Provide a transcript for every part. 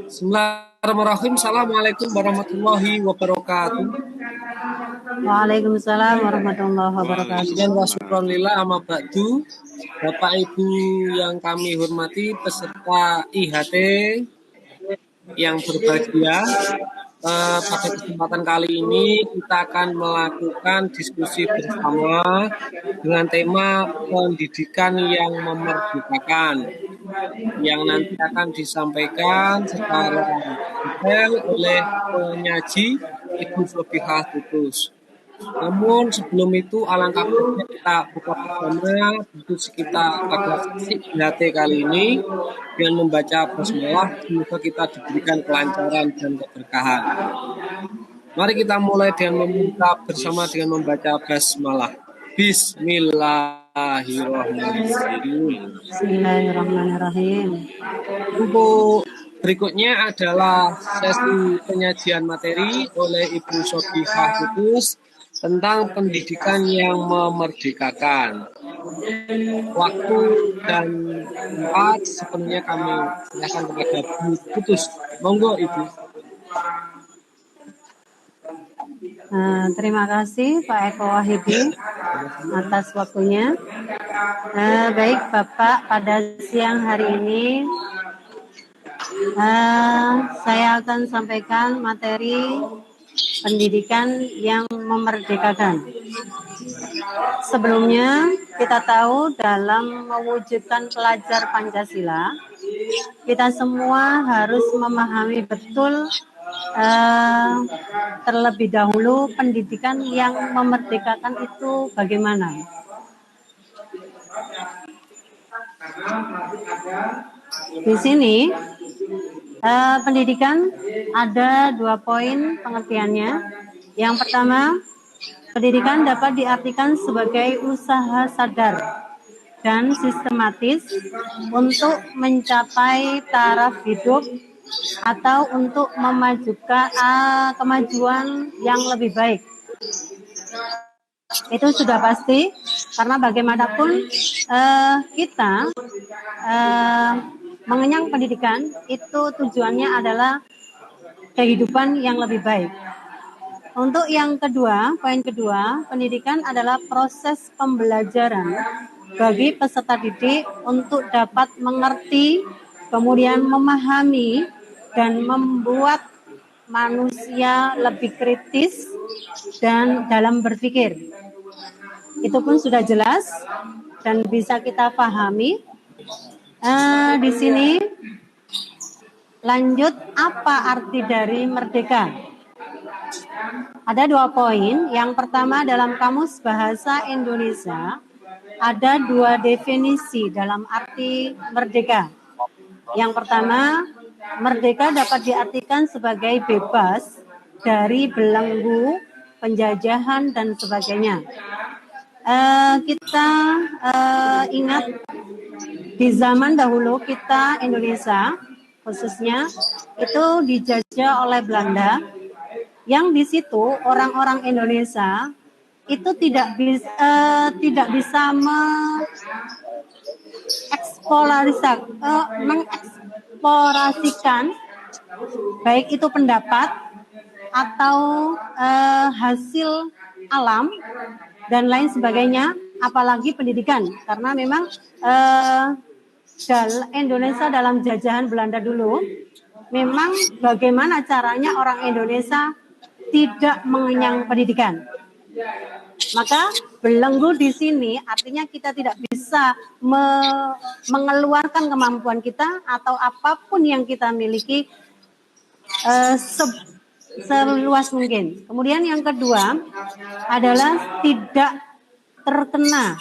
Bismillahirrahmanirrahim. Assalamualaikum warahmatullahi wabarakatuh. Waalaikumsalam warahmatullahi wabarakatuh. Hamdan wa syukronillah amma ba'du. Bapak Ibu yang kami hormati, peserta IHT yang berbahagia, pada kesempatan kali ini kita akan melakukan diskusi bersama dengan tema pendidikan yang memerdekakan, yang nanti akan disampaikan secara detail oleh penyaji Ibu Sobihah Tutus. Namun sebelum itu alangkah baiknya kita buka bersama diskusi kita pada sesi IHT kali ini dengan membaca basmalah. Semoga kita diberikan kelancaran dan keberkahan. Mari kita mulai dengan meminta bersama dengan membaca basmalah. Bismillahirrahmanirrahim. Bismillahirrahmanirrahim. Untuk berikutnya adalah sesi penyajian materi oleh Ibu Sobihah Tutus tentang pendidikan yang memerdekakan. Waktu dan tempat sepenuhnya kami serahkan kepada Bu Tutus. Monggo Ibu. Terima kasih Pak Eko Wahidi atas waktunya. Baik Bapak, pada siang hari ini saya akan sampaikan materi pendidikan yang memerdekakan. Sebelumnya kita tahu dalam mewujudkan pelajar Pancasila, kita semua harus memahami betul terlebih dahulu pendidikan yang memerdekakan itu bagaimana. Di sini pendidikan ada 2 poin pengertiannya. Yang pertama, pendidikan dapat diartikan sebagai usaha sadar dan sistematis untuk mencapai taraf hidup atau untuk memajukan kemajuan yang lebih baik. Itu sudah pasti, karena bagaimanapun kita mengenyang pendidikan itu tujuannya adalah kehidupan yang lebih baik. Untuk yang kedua, poin kedua, pendidikan adalah proses pembelajaran bagi peserta didik untuk dapat mengerti, kemudian memahami, dan membuat manusia lebih kritis dan dalam berpikir. Itu pun sudah jelas dan bisa kita pahami. Di sini lanjut, apa arti dari merdeka? Ada 2 poin. Yang pertama, dalam Kamus Bahasa Indonesia ada 2 definisi dalam arti merdeka. Yang pertama, merdeka dapat diartikan sebagai bebas dari belenggu, penjajahan, dan sebagainya. Kita ingat di zaman dahulu kita Indonesia khususnya itu dijajah oleh Belanda, yang di situ orang-orang Indonesia itu tidak bisa mengeksplorasikan baik itu pendapat atau hasil alam dan lain sebagainya, apalagi pendidikan, karena memang Indonesia dalam jajahan Belanda dulu memang bagaimana caranya orang Indonesia tidak mengenyang pendidikan. Maka belenggu di sini artinya kita tidak bisa mengeluarkan kemampuan kita atau apapun yang kita miliki seluas mungkin. Kemudian yang kedua adalah tidak terkena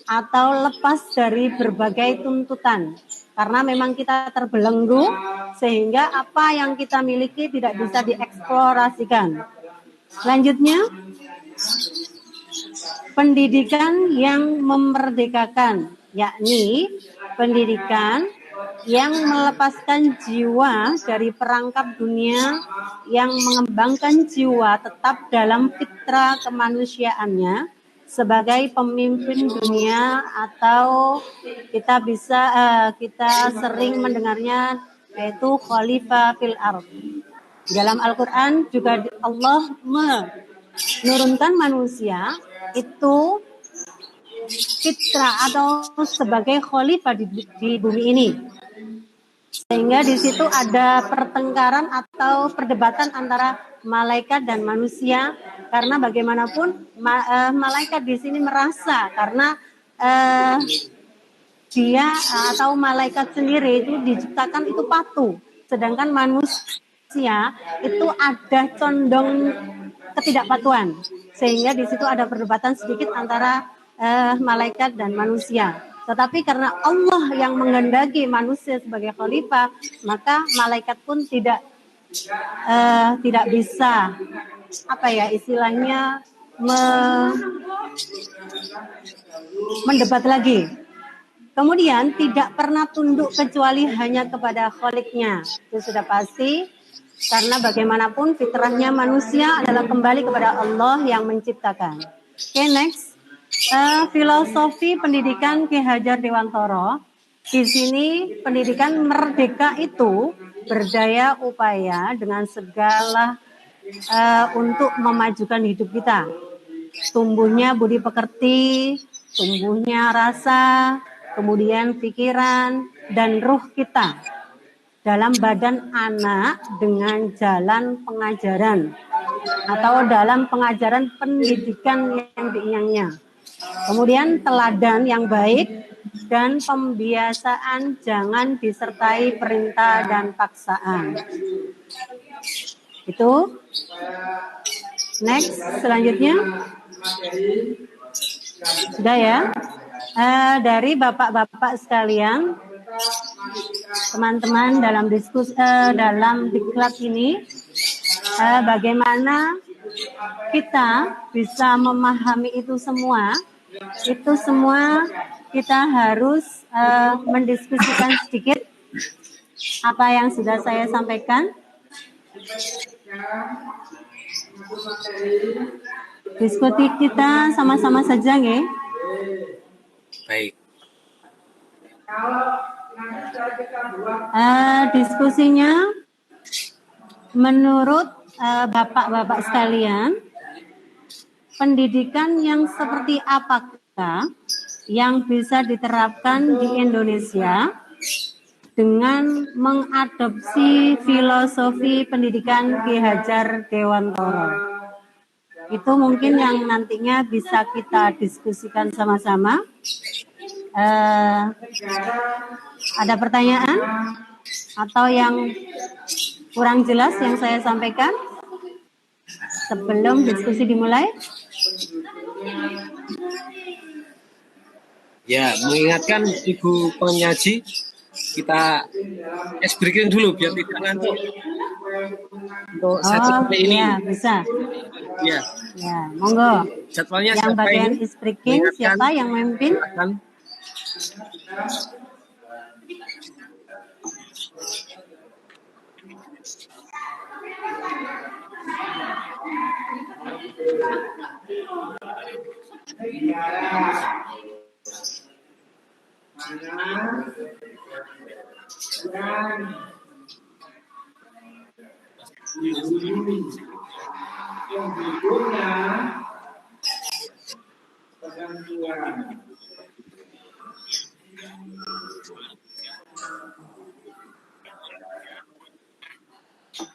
atau lepas dari berbagai tuntutan, karena memang kita terbelenggu sehingga apa yang kita miliki tidak bisa dieksplorasikan. Selanjutnya, pendidikan yang memerdekakan, yakni pendidikan yang melepaskan jiwa dari perangkap dunia, yang mengembangkan jiwa tetap dalam fitrah kemanusiaannya sebagai pemimpin dunia, atau kita sering mendengarnya yaitu khalifah fil ardh. Dalam Al-Quran juga Allah menurunkan manusia itu fitrah atau sebagai khalifah di bumi ini. Sehingga di situ ada pertengkaran atau perdebatan antara malaikat dan manusia, karena bagaimanapun malaikat di sini merasa karena dia atau malaikat sendiri itu diciptakan itu patuh, sedangkan manusia itu ada condong ketidakpatuhan, sehingga di situ ada perdebatan sedikit antara malaikat dan manusia. Tetapi karena Allah yang menghendaki manusia sebagai khalifah, maka malaikat pun tidak bisa istilahnya mendebat lagi. Kemudian tidak pernah tunduk kecuali hanya kepada Kholiknya. Itu sudah pasti, karena bagaimanapun fitrahnya manusia adalah kembali kepada Allah yang menciptakan. Oke, next. Filosofi pendidikan Ki Hajar Dewantoro. Di sini pendidikan merdeka itu berdaya upaya dengan segala untuk memajukan hidup kita. Tumbuhnya budi pekerti, tumbuhnya rasa, kemudian pikiran dan ruh kita dalam badan anak dengan jalan pengajaran atau dalam pengajaran pendidikan yang diinginkannya. Kemudian teladan yang baik dan pembiasaan jangan disertai perintah dan paksaan. Itu. Next, selanjutnya. Sudah ya. Dari bapak-bapak sekalian, teman-teman dalam diskusi dalam diklat ini, bagaimana kita bisa memahami itu semua? Itu semua kita harus mendiskusikan sedikit apa yang sudah saya sampaikan. Diskusi kita sama-sama saja, nggih. Baik. Diskusinya menurut bapak-bapak sekalian, pendidikan yang seperti apakah yang bisa diterapkan di Indonesia dengan mengadopsi filosofi pendidikan Ki Hajar Dewantoro? Itu mungkin yang nantinya bisa kita diskusikan sama-sama. Ada pertanyaan atau yang kurang jelas yang saya sampaikan sebelum diskusi dimulai? Ya, mengingatkan Ibu penyaji, kita es breaking dulu biar tidak ngantuk. Untuk jadwal ini. Ya, bisa. Ya. Ya, monggo. Jadwalnya yang siapa bagian ini? Is breaking siapa yang memimpin?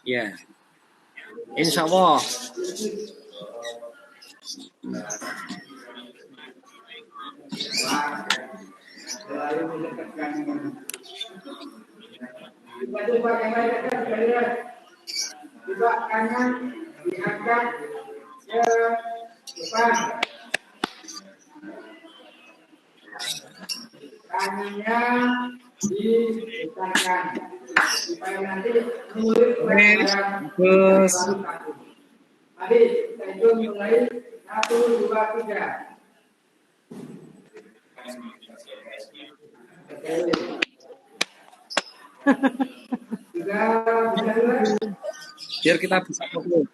Ya, insya Allah. Coba kanan diangkat ke depan. Kanannya diletakkan supaya nanti mulut Terus tadi kita hitung mulai 1, 2, 3. biar kita bisa fokus.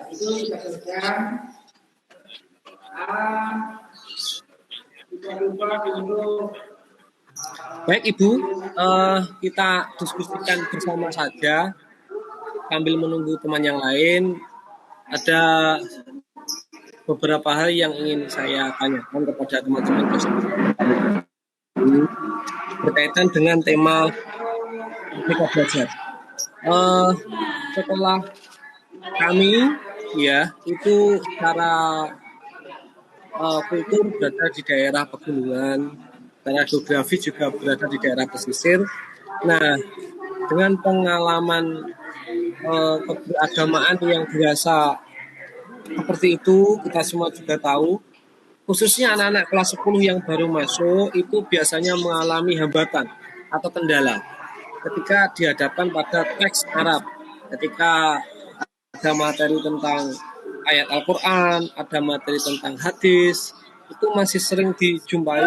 Itu kita kerjakan A, Baik Ibu, kita diskusikan bersama saja sambil menunggu teman yang lain. Ada beberapa hal yang ingin saya tanyakan kepada teman-teman berkaitan dengan tema Merdeka Belajar. Setelah kami ya itu secara kultur berada di daerah pegunungan, secara geografis juga berada di daerah pesisir. Nah, dengan pengalaman keberagamaan yang biasa seperti itu, kita semua juga tahu, khususnya anak-anak kelas 10 yang baru masuk itu biasanya mengalami hambatan atau kendala ketika dihadapkan pada teks Arab, ketika ada materi tentang ayat Al-Quran, ada materi tentang hadis, itu masih sering dijumpai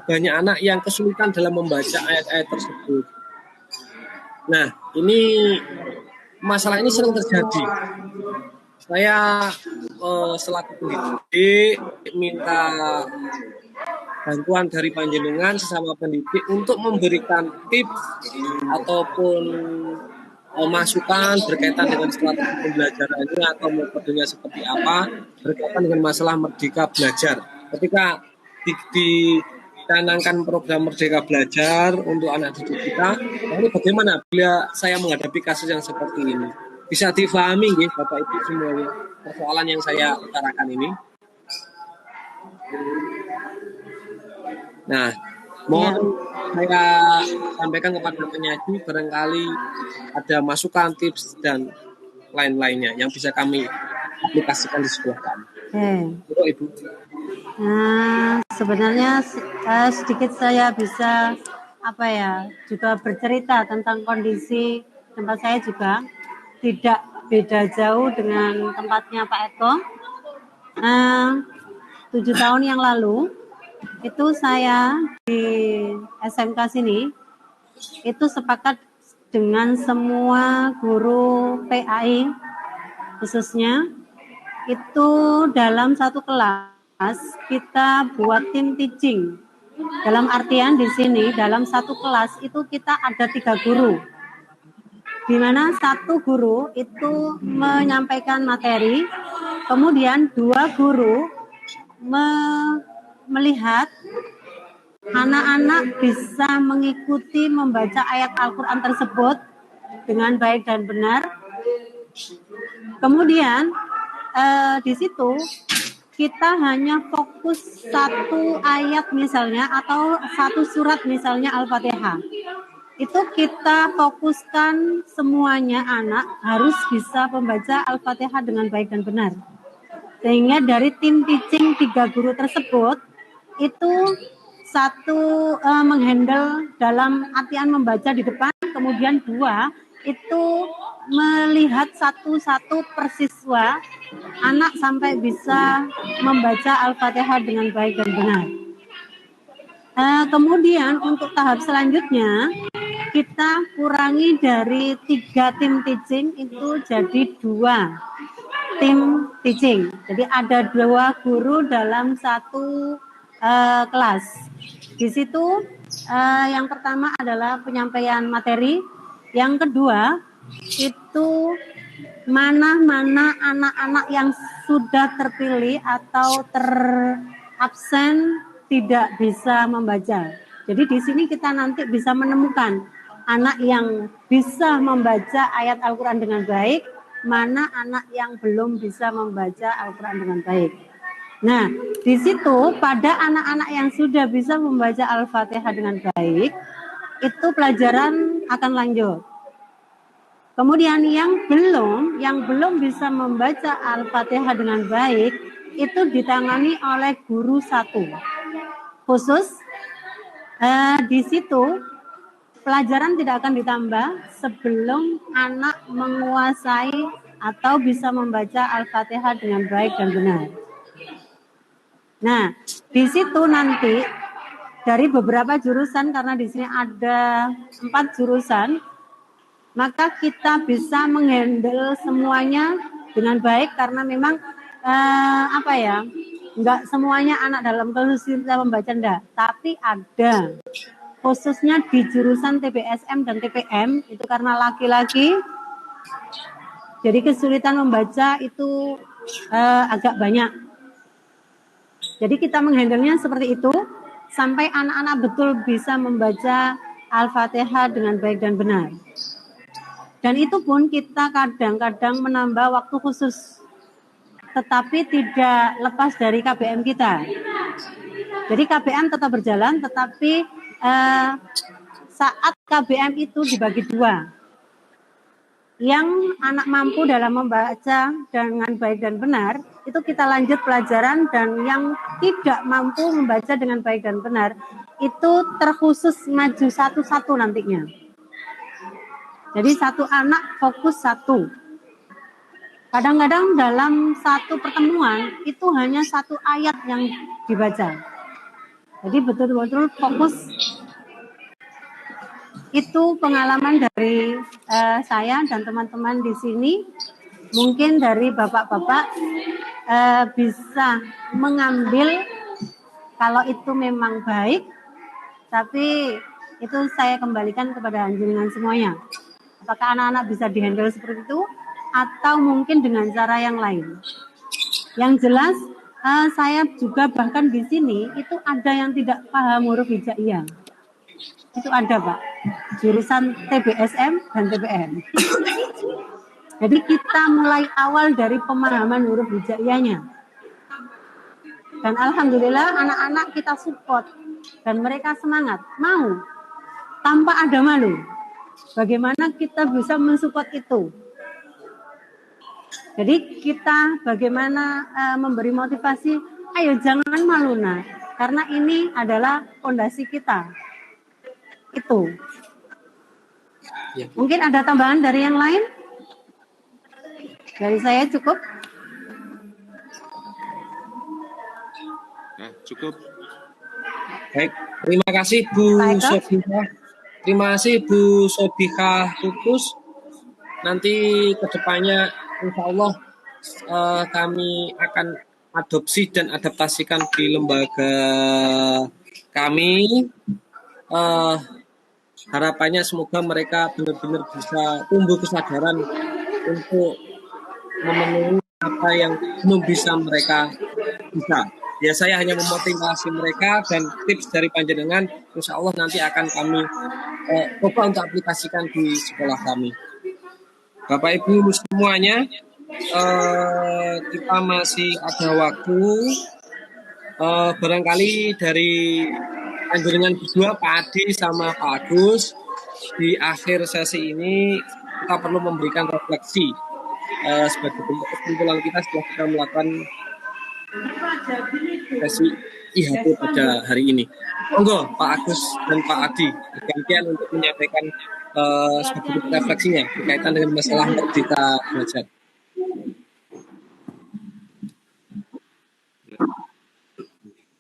banyak anak yang kesulitan dalam membaca ayat-ayat tersebut. Nah, masalah ini sering terjadi. Saya selaku pendidik minta bantuan dari panjenengan sesama pendidik untuk memberikan tips ataupun masukan berkaitan dengan strategi pembelajarannya atau metodenya seperti apa berkaitan dengan masalah Merdeka Belajar. Ketika dicanangkan program Merdeka Belajar untuk anak didik kita, lalu bagaimana bila saya menghadapi kasus yang seperti ini? Bisa difahami nggih Bapak Ibu semuanya persoalan yang saya utarakan ini? Nah, mohon saya sampaikan kepada penyaji barangkali ada masukan, tips dan lain-lainnya yang bisa kami aplikasikan di sekolah kami. Ibu. Nah, sebenarnya sedikit saya bisa juga bercerita tentang kondisi tempat saya juga tidak beda jauh dengan tempatnya Pak Eko. 7 tahun yang lalu itu saya di SMK sini itu sepakat dengan semua guru PAI khususnya itu dalam satu kelas kita buat tim teaching. Dalam artian di sini dalam satu kelas itu kita ada 3 guru, di mana 1 guru itu menyampaikan materi, kemudian 2 guru melihat anak-anak bisa mengikuti membaca ayat Al-Quran tersebut dengan baik dan benar. Kemudian di situ kita hanya fokus 1 ayat misalnya atau 1 surat misalnya Al-Fatihah. Itu kita fokuskan semuanya anak harus bisa membaca Al-Fatihah dengan baik dan benar. Sehingga dari tim teaching 3 guru tersebut itu 1 menghandle dalam artian membaca di depan, kemudian 2 itu melihat satu-satu persiswa anak sampai bisa membaca Al-Fatihah dengan baik dan benar. Kemudian untuk tahap selanjutnya kita kurangi dari 3 tim teaching itu jadi 2 tim teaching. Jadi ada 2 guru dalam 1 kelas. Di situ yang pertama adalah penyampaian materi, yang kedua itu mana anak-anak yang sudah terpilih atau terabsen tidak bisa membaca. Jadi di sini kita nanti bisa menemukan anak yang bisa membaca ayat Al-Quran dengan baik, mana anak yang belum bisa membaca Al-Quran dengan baik. Nah, di situ pada anak-anak yang sudah bisa membaca Al-Fatihah dengan baik, itu pelajaran akan lanjut. Kemudian yang belum bisa membaca Al-Fatihah dengan baik, itu ditangani oleh guru 1 khusus. Di situ pelajaran tidak akan ditambah sebelum anak menguasai atau bisa membaca Al-Fatihah dengan baik dan benar. Nah, di situ nanti dari beberapa jurusan, karena di sini ada 4 jurusan, maka kita bisa menghandle semuanya dengan baik karena memang Enggak semuanya anak dalam kesulitan membaca, enggak, tapi ada. Khususnya di jurusan TBSM dan TPM itu karena laki-laki, jadi kesulitan membaca itu agak banyak. Jadi kita menghandlenya seperti itu sampai anak-anak betul bisa membaca Al-Fatihah dengan baik dan benar. Dan itu pun kita kadang-kadang menambah waktu khusus, tetapi tidak lepas dari KBM kita. Jadi KBM tetap berjalan, tetapi saat KBM itu dibagi dua. Yang anak mampu dalam membaca dengan baik dan benar, itu kita lanjut pelajaran, dan yang tidak mampu membaca dengan baik dan benar, itu terkhusus maju satu-satu nantinya. Jadi satu anak fokus satu. Kadang-kadang dalam satu pertemuan itu hanya satu ayat yang dibaca. Jadi betul-betul fokus. Itu pengalaman dari saya dan teman-teman di sini. Mungkin dari bapak-bapak bisa mengambil kalau itu memang baik, tapi itu saya kembalikan kepada anjungan semuanya. Apakah anak-anak bisa dihandle seperti itu, atau mungkin dengan cara yang lain. Yang jelas, saya juga bahkan di sini itu ada yang tidak paham huruf hijaiyah. Itu ada, Pak. Jurusan TBSM dan TPM. Jadi kita mulai awal dari pemahaman huruf hijaiyahnya. Dan alhamdulillah anak-anak kita support dan mereka semangat, mau tanpa ada malu. Bagaimana kita bisa mensupport itu? Jadi kita bagaimana memberi motivasi, ayo jangan malu nak, karena ini adalah fondasi kita. Itu. Ya. Mungkin ada tambahan dari yang lain? Dari saya cukup. Ya, cukup. Baik, terima kasih Bu Sobika. Terima kasih Bu Sobika Tutus. Nanti kedepannya insya Allah kami akan adopsi dan adaptasikan di lembaga kami. Harapannya semoga mereka benar-benar bisa tumbuh kesadaran untuk memenuhi apa yang belum bisa mereka bisa. Ya, saya hanya memotivasi mereka, dan tips dari panjenengan insya Allah nanti akan kami coba untuk aplikasikan di sekolah kami. Bapak Ibu semuanya, kita masih ada waktu. Barangkali dari panjenengan berdua, Pak Adi sama Pak Agus, di akhir sesi ini kita perlu memberikan refleksi sebagai bentuk kesimpulan kita setelah kita melakukan sesi IHT pada hari ini. Monggo Pak Agus dan Pak Adi bergantian untuk menyampaikan sebagai bentuk refleksinya berkaitan dengan masalah merdeka belajar.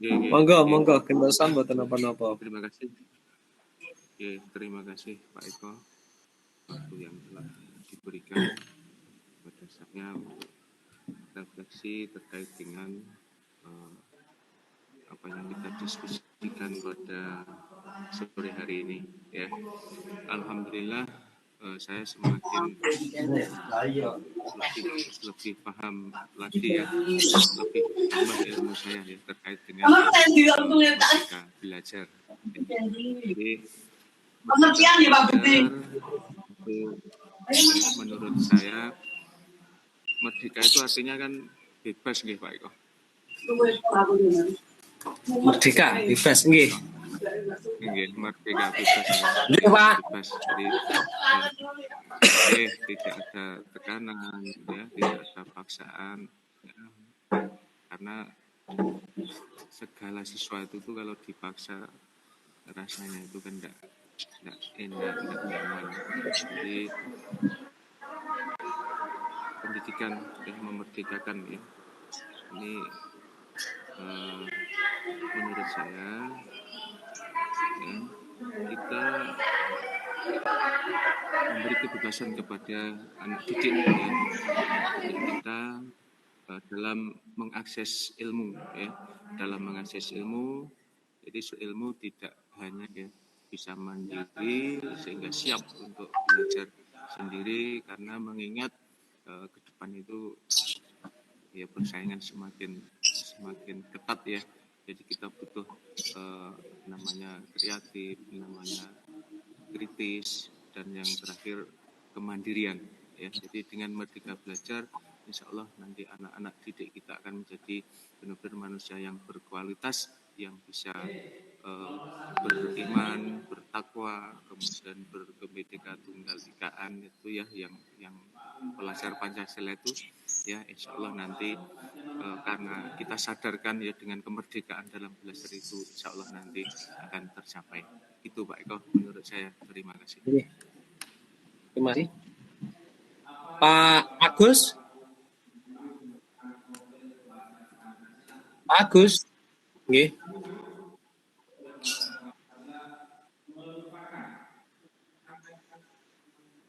Monggo, kendosan buatan apa-apa. Terima kasih. Terima kasih Pak Eko waktu yang telah diberikan pada saya untuk refleksi terkait dengan apa yang kita diskusikan pada sore hari ini. Ya, alhamdulillah saya semakin lebih paham lagi ya, lebih tambah ilmu saya ya terkait dengan merdeka belajar. Jadi menurut saya merdeka itu artinya kan bebas nggih Pak Eko. Merdeka bebas nggih. Nggih, merdeka bebas. Nggih, Pak. Bebas. Jadi tidak ada tekanan ya, tidak ada paksaan ya. Karena segala sesuatu itu kalau dipaksa rasanya itu kan enggak enak, enggak nyaman. Jadi pendidikan yang memerdekakan ya. Ini menurut saya ya, kita memberi kebebasan kepada anak didik ya, didik kita dalam mengakses ilmu ya, dalam mengakses ilmu. Jadi ilmu tidak hanya ya bisa mandiri sehingga siap untuk belajar sendiri, karena mengingat ke depan itu ya persaingan semakin ketat ya. Jadi kita butuh namanya kreatif, namanya kritis, dan yang terakhir kemandirian ya. Jadi dengan merdeka belajar, insya Allah nanti anak-anak didik kita akan menjadi benar-benar manusia yang berkualitas, yang bisa beriman, bertakwa, kemudian berkebinekaan tunggal ikaan itu ya, yang pelajar Pancasila itu ya, insya Allah nanti karena kita sadarkan ya dengan kemerdekaan dalam belajar itu, insya Allah nanti akan tercapai. Itu Pak Eko menurut saya. Terima kasih. Terima kasih. Pak Agus. Pak Agus. Nggih.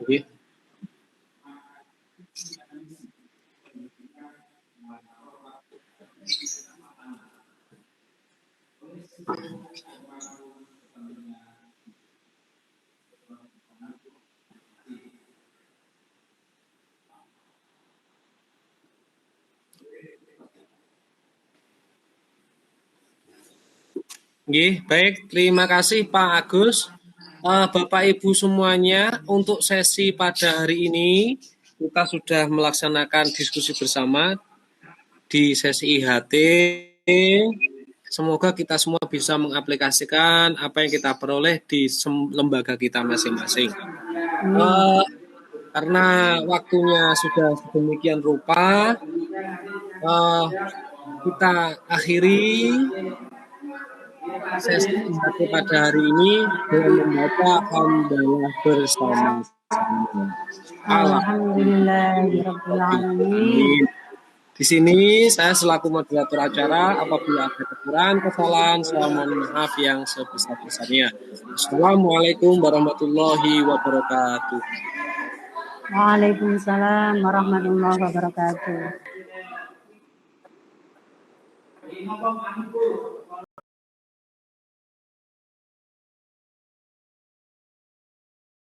Nggih. Nggih, baik. Terima kasih Pak Agus. Bapak Ibu semuanya, untuk sesi pada hari ini kita sudah melaksanakan diskusi bersama di sesi IHT. Semoga kita semua bisa mengaplikasikan apa yang kita peroleh di lembaga kita masing-masing. Karena waktunya sudah sedemikian rupa, kita akhiri sesi IHT pada hari ini dengan membaca hamdalah bersama-sama. Alhamdulillahirrahmanirrahim. Di sini saya selaku moderator acara, apabila ada kekurangan, kesalahan, saya mohon maaf yang sebesar-besarnya. Assalamualaikum warahmatullahi wabarakatuh. Waalaikumsalam warahmatullahi wabarakatuh.